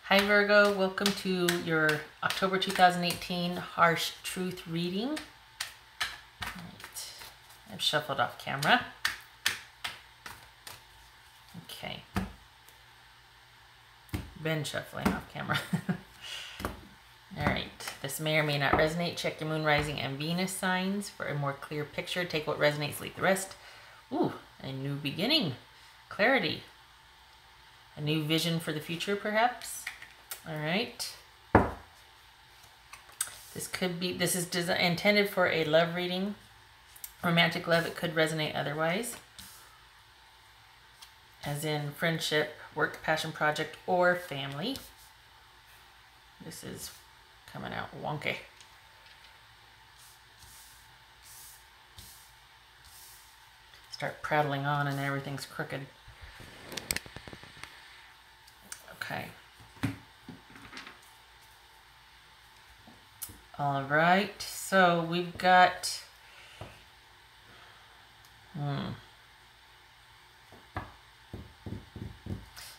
Hi Virgo, welcome to your October 2018 Harsh Truth reading. Right. I've shuffled off camera. Okay. Been shuffling off camera. Alright, this may or may not resonate. Check your moon, rising, and Venus signs for a more clear picture. Take what resonates, leave the rest. Ooh, a new beginning. Clarity. A new vision for the future, perhaps. All right. This is intended for a love reading. Romantic love, it could resonate otherwise. As in friendship, work, passion project, or family. This is coming out wonky. Start prattling on and everything's crooked. Okay. All right, so we've got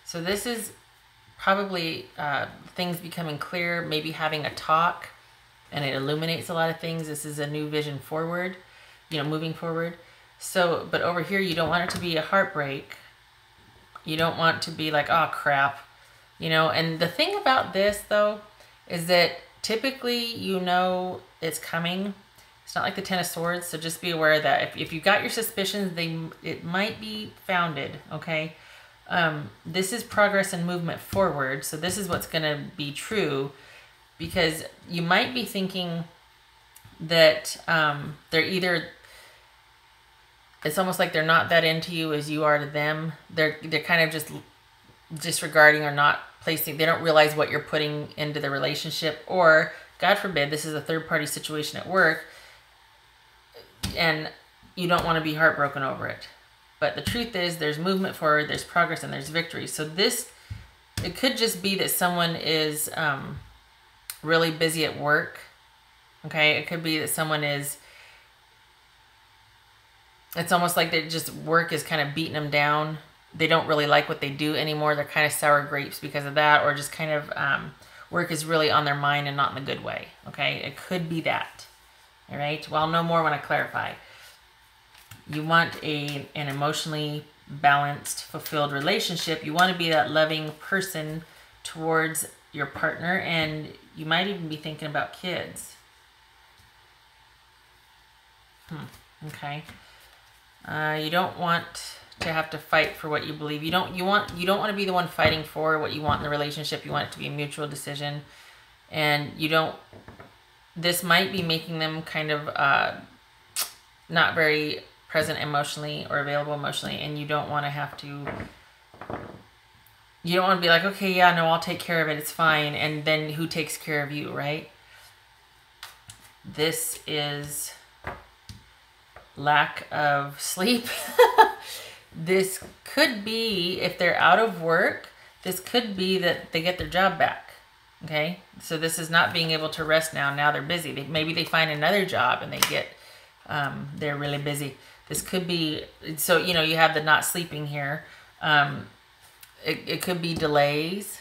so this is probably things becoming clear, maybe having a talk, and it illuminates a lot of things. This is a new vision forward, moving forward. So, but over here, you don't want it to be a heartbreak. You don't want to be like, oh crap, and the thing about this though is that typically, it's coming. It's not like the Ten of Swords, so just be aware of that. If you've got your suspicions, it might be founded, okay? This is progress and movement forward, so this is what's going to be true, because you might be thinking that they're either, it's almost like they're not that into you as you are to them. They're kind of just disregarding or not placing, they don't realize what you're putting into the relationship, or God forbid, this is a third-party situation at work and you don't want to be heartbroken over it. But the truth is there's movement forward, there's progress, and there's victory. So it could just be that someone is really busy at work, okay? It could be that someone is, it's almost like work is kind of beating them down. They don't really like what they do anymore. They're kind of sour grapes because of that, or just kind of work is really on their mind and not in a good way, okay? It could be that, all right? Well, I'll know more when I clarify. You want an emotionally balanced, fulfilled relationship. You want to be that loving person towards your partner, and you might even be thinking about kids. Okay. You don't want to have to fight for what you believe. You don't want to be the one fighting for what you want in the relationship. You want it to be a mutual decision. And this might be making them kind of not very present emotionally or available emotionally, and you don't want to have to, you don't want to be like, okay, yeah, no, I'll take care of it, it's fine, and then who takes care of you, right? This is lack of sleep. This could be, if they're out of work, this could be that they get their job back, okay? So this is not being able to rest now. Now they're busy. Maybe they find another job and they get, they're really busy. This could be, so, you have the not sleeping here. It could be delays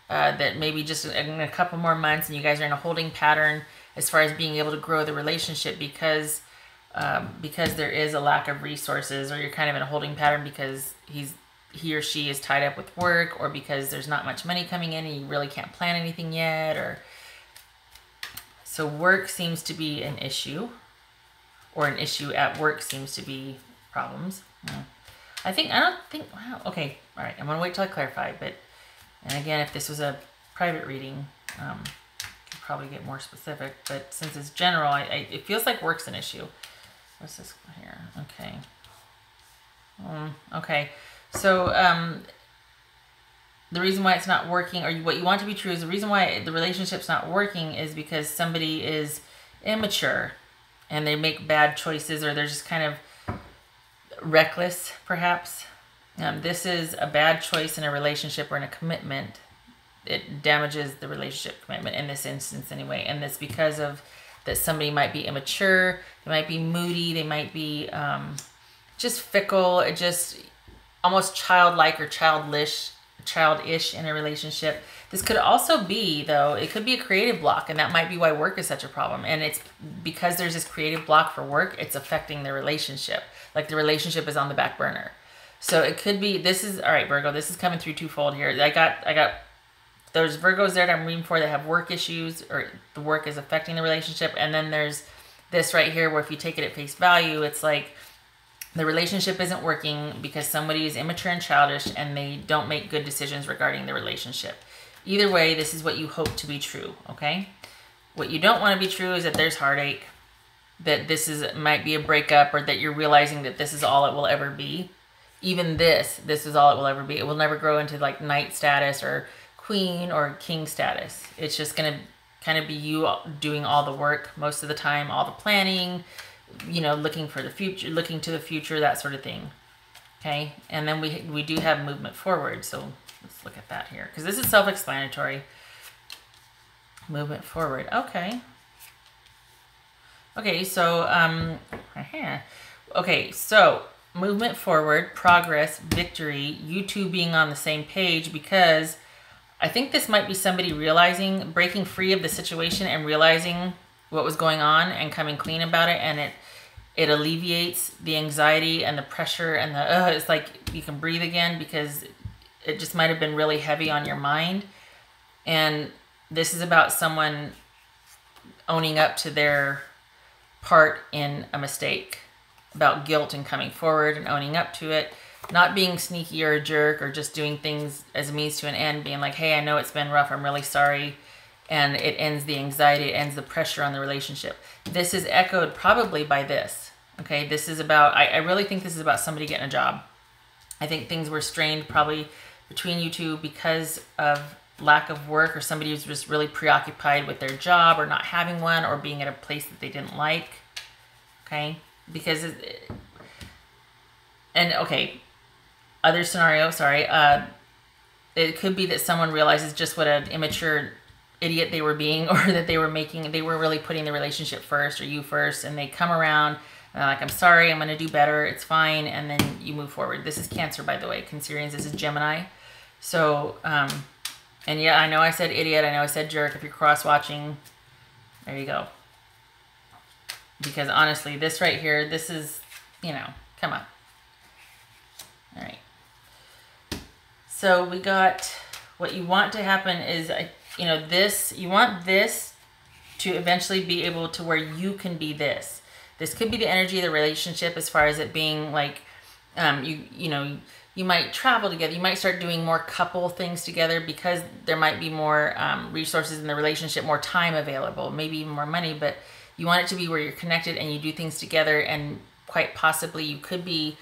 that maybe just in a couple more months and you guys are in a holding pattern as far as being able to grow the relationship because there is a lack of resources, or you're kind of in a holding pattern because he or she is tied up with work, or because there's not much money coming in and you really can't plan anything yet, or so work seems to be an issue, or an issue at work seems to be problems. Wow, okay, all right, I'm gonna wait till I clarify, and again, if this was a private reading, could probably get more specific, but since it's general, it feels like work's an issue. What's this here? Okay. Okay. So, the reason why it's not working, or what you want to be true, is the reason why the relationship's not working is because somebody is immature and they make bad choices, or they're just kind of reckless, perhaps. This is a bad choice in a relationship or in a commitment. It damages the relationship commitment in this instance anyway. And it's because of that somebody might be immature, they might be moody, they might be just fickle, just almost childlike or childish childish in a relationship. This could also be, though, it could be a creative block, and that might be why work is such a problem. And it's because there's this creative block for work, it's affecting the relationship. Like the relationship is on the back burner. So it could be, this is, all right, Virgo, this is coming through twofold here. I got there's Virgos there that I'm reading for that have work issues, or the work is affecting the relationship. And then there's this right here where if you take it at face value, it's like the relationship isn't working because somebody is immature and childish and they don't make good decisions regarding the relationship. Either way, this is what you hope to be true, okay? What you don't want to be true is that there's heartache, that this might be a breakup, or that you're realizing that this is all it will ever be. Even this is all it will ever be. It will never grow into like knight status or queen or king status. It's just going to kind of be you doing all the work most of the time, all the planning, you know, looking for the future, looking to the future, that sort of thing. Okay, and then we do have movement forward, so let's look at that here, because this is self-explanatory. Movement forward, okay. Okay, so okay, so movement forward, progress, victory, you two being on the same page, because I think this might be somebody realizing, breaking free of the situation and realizing what was going on and coming clean about it, and it alleviates the anxiety and the pressure and the it's like you can breathe again, because it just might have been really heavy on your mind. And this is about someone owning up to their part in a mistake, about guilt and coming forward and owning up to it, not being sneaky or a jerk or just doing things as a means to an end, being like, hey, I know it's been rough, I'm really sorry. And it ends the anxiety, it ends the pressure on the relationship. This is echoed probably by this, okay? This is about, I really think this is about somebody getting a job. I think things were strained probably between you two because of lack of work, or somebody who's just really preoccupied with their job or not having one, or being at a place that they didn't like, okay? Because, and okay, other scenario, sorry, it could be that someone realizes just what an immature idiot they were being, or that they were really putting the relationship first, or you first, and they come around and like, I'm sorry, I'm going to do better, it's fine, and then you move forward. This is Cancer, by the way. Cancerians, this is Gemini. So, and yeah, I know I said idiot, I know I said jerk. If you're cross-watching, there you go. Because honestly, this right here, this is, you know, come on. All right. So we got, what you want to happen is, you know, this, you want this to eventually be able to where you can be this. This could be the energy of the relationship, as far as it being like, you know, you might travel together. You might start doing more couple things together, because there might be more resources in the relationship, more time available, maybe even more money. But you want it to be where you're connected and you do things together, and quite possibly you could be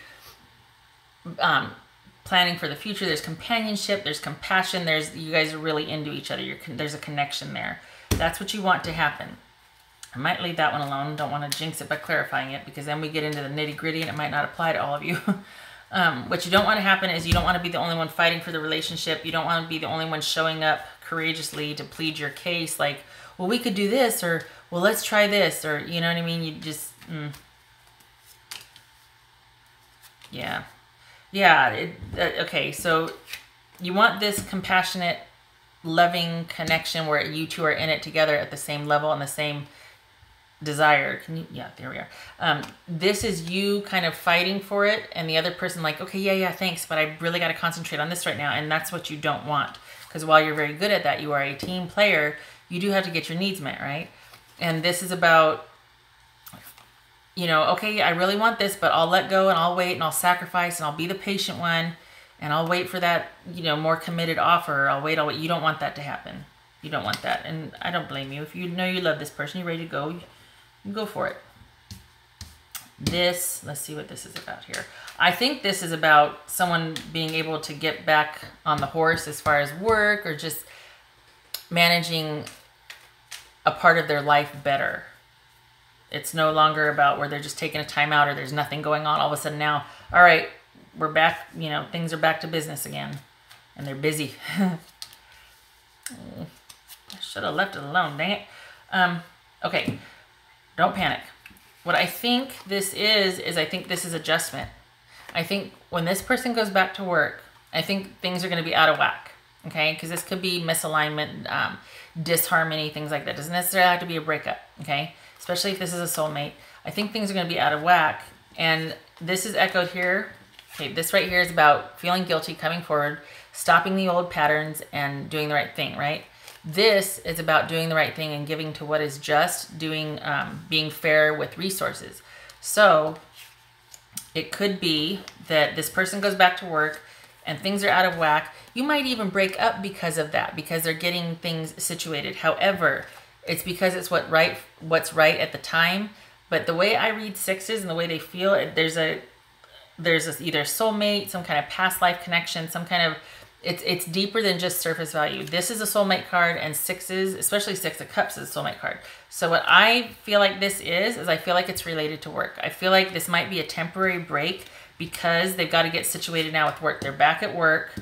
planning for the future. There's companionship, there's compassion, you guys are really into each other. There's a connection there. That's what you want to happen. I might leave that one alone. Don't want to jinx it by clarifying it, because then we get into the nitty gritty and it might not apply to all of you. What you don't want to happen is you don't want to be the only one fighting for the relationship. You don't want to be the only one showing up courageously to plead your case, like, well, we could do this, or, well, let's try this, or, you know what I mean? You just, yeah. Yeah, okay, so you want this compassionate, loving connection where you two are in it together at the same level and the same desire. Can you, yeah, there we are. This is you kind of fighting for it, and the other person like, okay, yeah, thanks, but I really got to concentrate on this right now, and that's what you don't want. Because while you're very good at that, you are a team player, you do have to get your needs met, right? And this is about, you know, okay, I really want this, but I'll let go and I'll wait and I'll sacrifice and I'll be the patient one and I'll wait for that, you know, more committed offer. I'll wait. You don't want that to happen. You don't want that. And I don't blame you. If you know you love this person, you're ready to go, you go for it. This, let's see what this is about here. I think this is about someone being able to get back on the horse as far as work, or just managing a part of their life better. It's no longer about where they're just taking a time out or there's nothing going on. All of a sudden now, all right, we're back, you know, things are back to business again. And they're busy. I should have left it alone, dang it. Okay, don't panic. What I think this is I think this is adjustment. I think when this person goes back to work, I think things are going to be out of whack, okay? Because this could be misalignment, disharmony, things like that. Doesn't necessarily have to be a breakup, okay? Especially if this is a soulmate. I think things are going to be out of whack. And this is echoed here. Okay, this right here is about feeling guilty, coming forward, stopping the old patterns, and doing the right thing, right? This is about doing the right thing and giving to what is just, doing, being fair with resources. So it could be that this person goes back to work and things are out of whack. You might even break up because of that, because they're getting things situated. However, it's because it's what's right at the time. But the way I read sixes and the way they feel, there's either soulmate, some kind of past life connection, some kind of, it's deeper than just surface value. This is a soulmate card, and sixes, especially Six of Cups, is a soulmate card. So what I feel like this is I feel like it's related to work. I feel like this might be a temporary break because they've got to get situated now with work. They're back at work.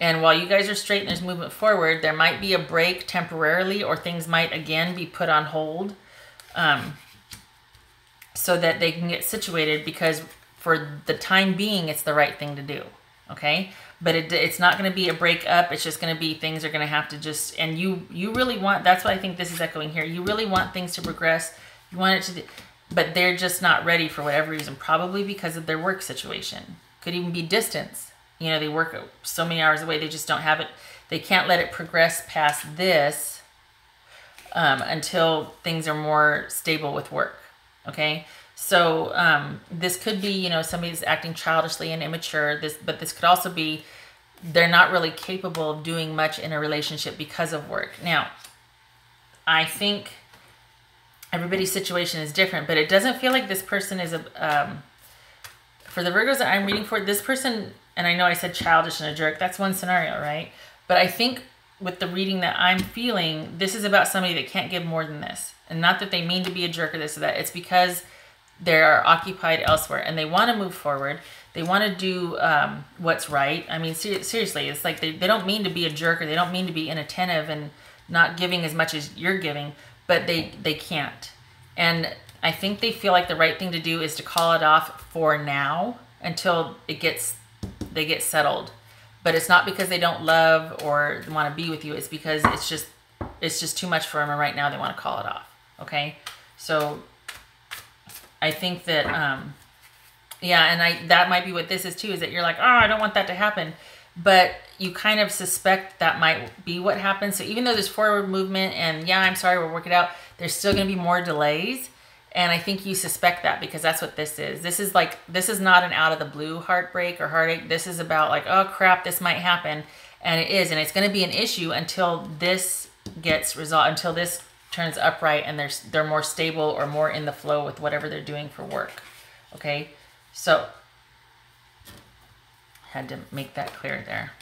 And while you guys are straight and there's movement forward, there might be a break temporarily, or things might again be put on hold so that they can get situated, because for the time being, it's the right thing to do. Okay? But it's not going to be a breakup. It's just going to be things are going to have to just, and you really want, that's what I think this is echoing here. You really want things to progress. You want it to, but they're just not ready for whatever reason, probably because of their work situation. Could even be distance. You know, they work so many hours away, they just don't have it. They can't let it progress past this until things are more stable with work. Okay? So this could be, you know, somebody that's acting childishly and immature. But this could also be they're not really capable of doing much in a relationship because of work. Now, I think everybody's situation is different, but it doesn't feel like this person is for the Virgos that I'm reading for, this person, and I know I said childish and a jerk, that's one scenario, right? But I think with the reading that I'm feeling, this is about somebody that can't give more than this. And not that they mean to be a jerk or this or that. It's because they're occupied elsewhere and they want to move forward. They want to do what's right. I mean, seriously, it's like they don't mean to be a jerk, or they don't mean to be inattentive and not giving as much as you're giving, but they can't. And I think they feel like the right thing to do is to call it off for now until they get settled. But it's not because they don't love or want to be with you. It's because it's just too much for them, and right now they want to call it off. Okay? So I think that, yeah, and that might be what this is too, is that you're like, oh, I don't want that to happen. But you kind of suspect that might be what happens. So even though there's forward movement and, yeah, I'm sorry, we'll work it out, there's still going to be more delays. And I think you suspect that because that's what this is. This is not an out of the blue heartbreak or heartache. This is about like, oh crap, this might happen. And it is. And it's going to be an issue until this gets resolved, until this turns upright and they're more stable or more in the flow with whatever they're doing for work. Okay? So, had to make that clear there.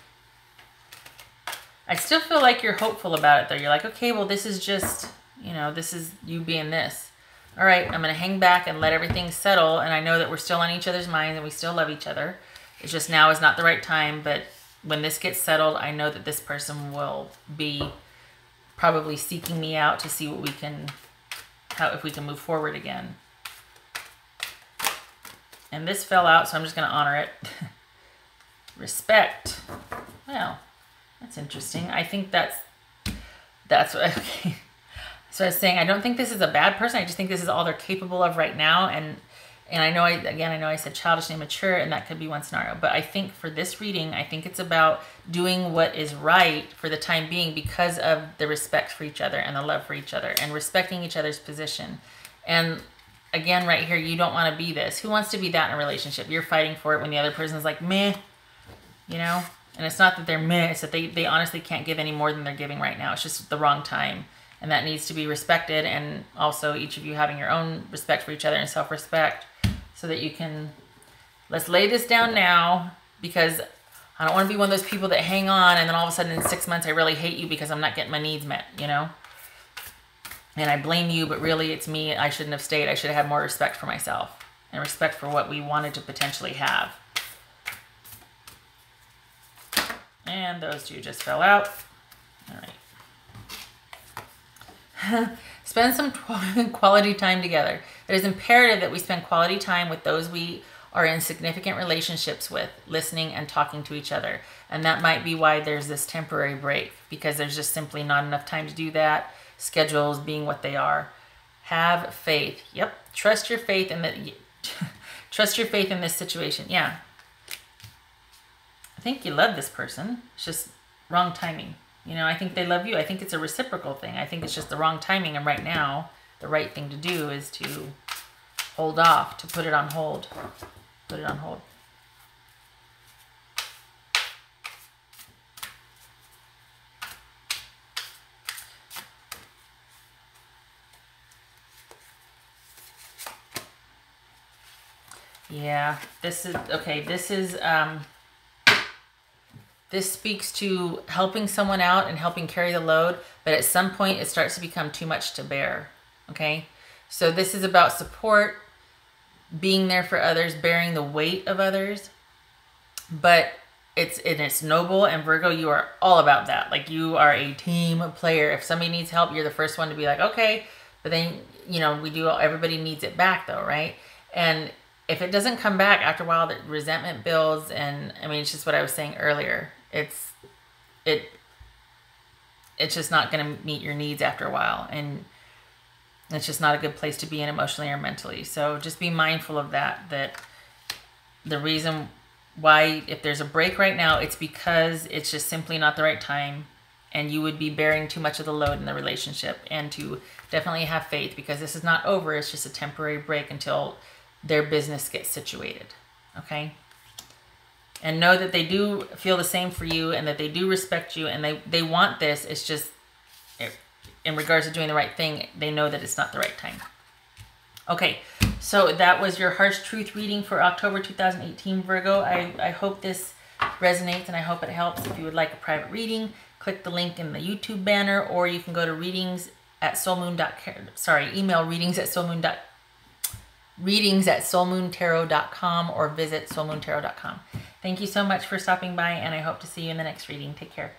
I still feel like you're hopeful about it though. You're like, okay, well, this is just, you know, this is you being this. All right, I'm going to hang back and let everything settle. And I know that we're still on each other's minds and we still love each other. It's just now is not the right time. But when this gets settled, I know that this person will be probably seeking me out to see what we can, if we can move forward again. And this fell out, so I'm just going to honor it. Respect. Well, that's interesting. I think that's what, okay. So I was saying, I don't think this is a bad person. I just think this is all they're capable of right now. And I know I said childish and immature, and that could be one scenario. But I think for this reading, I think it's about doing what is right for the time being because of the respect for each other and the love for each other and respecting each other's position. And again, right here, you don't want to be this. Who wants to be that in a relationship? You're fighting for it when the other person's like, meh, you know? And it's not that they're meh, it's that they honestly can't give any more than they're giving right now. It's just the wrong time. And that needs to be respected. And also each of you having your own respect for each other and self-respect so that you can, let's lay this down now, because I don't want to be one of those people that hang on and then all of a sudden in 6 months I really hate you because I'm not getting my needs met, you know? And I blame you, but really it's me. I shouldn't have stayed. I should have had more respect for myself and respect for what we wanted to potentially have. And those two just fell out. All right. Spend some quality time together. It is imperative that we spend quality time with those we are in significant relationships with, listening and talking to each other. And that might be why there's this temporary break, because there's just simply not enough time to do that, schedules being what they are. Have faith. Yep. Trust your faith in the trust your faith in this situation. Yeah. I think you love this person. It's just wrong timing. You know, I think they love you. I think it's a reciprocal thing. I think it's just the wrong timing. And right now, the right thing to do is to hold off, to put it on hold. Put it on hold. Yeah, this is, okay, this speaks to helping someone out and helping carry the load, but at some point it starts to become too much to bear, okay? So this is about support, being there for others, bearing the weight of others, but it's noble, and Virgo, you are all about that. Like, you are a team player. If somebody needs help, you're the first one to be like, okay, but then, you know, everybody needs it back though, right? And if it doesn't come back after a while, the resentment builds, and I mean, it's just what I was saying earlier. It's just not going to meet your needs after a while, and it's just not a good place to be in emotionally or mentally. So just be mindful of that the reason why, if there's a break right now, it's because it's just simply not the right time, and you would be bearing too much of the load in the relationship. And to definitely have faith, because this is not over. It's just a temporary break until their business gets situated. Okay? And know that they do feel the same for you, and that they do respect you, and they want this. It's just, in regards to doing the right thing, they know that it's not the right time. Okay, so that was your Harsh Truth reading for October 2018, Virgo. I hope this resonates, and I hope it helps. If you would like a private reading, click the link in the YouTube banner, or you can go to email readings@soulmoontarot.com, or visit soulmoontarot.com. Thank you so much for stopping by, and I hope to see you in the next reading. Take care.